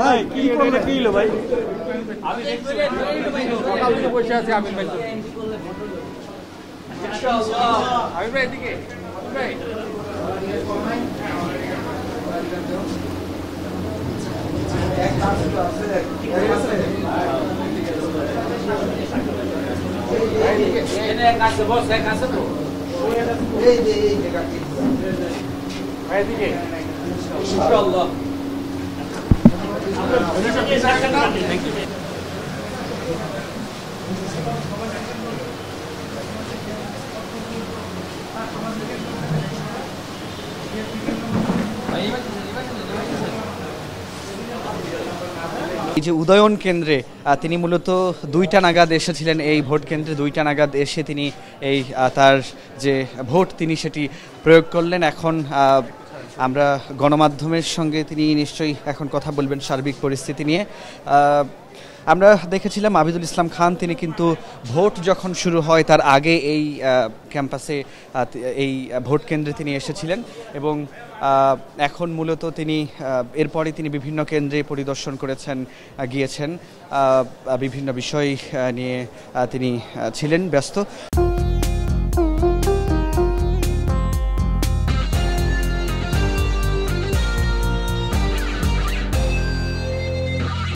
ভাই কি করলে কি হলো ভাই? আমি সকাল থেকে বসে আছি আমির ভাই। আমির ভাই এদিকে ভাই ইনশাআল্লাহ। এই যে উদয়ন কেন্দ্রে তিনি মূলত 2টা নাগাদ এসেছিলেন, এই ভোট কেন্দ্রে 2টা নাগাদ এসে তিনি এই তার যে ভোট তিনি সেটি প্রয়োগ করলেন। এখন আমরা গণমাধ্যমের সঙ্গে তিনি নিশ্চয়ই এখন কথা বলবেন সার্বিক পরিস্থিতি নিয়ে। আমরা দেখেছিলাম আবিদুল ইসলাম খান তিনি কিন্তু ভোট যখন শুরু হয় তার আগে এই ক্যাম্পাসে এই ভোট কেন্দ্রে তিনি এসেছিলেন এবং এখন মূলত তিনি এরপরে তিনি বিভিন্ন কেন্দ্রে পরিদর্শন করেছেন, গিয়েছেন, বিভিন্ন বিষয় নিয়ে তিনি ছিলেন ব্যস্ত।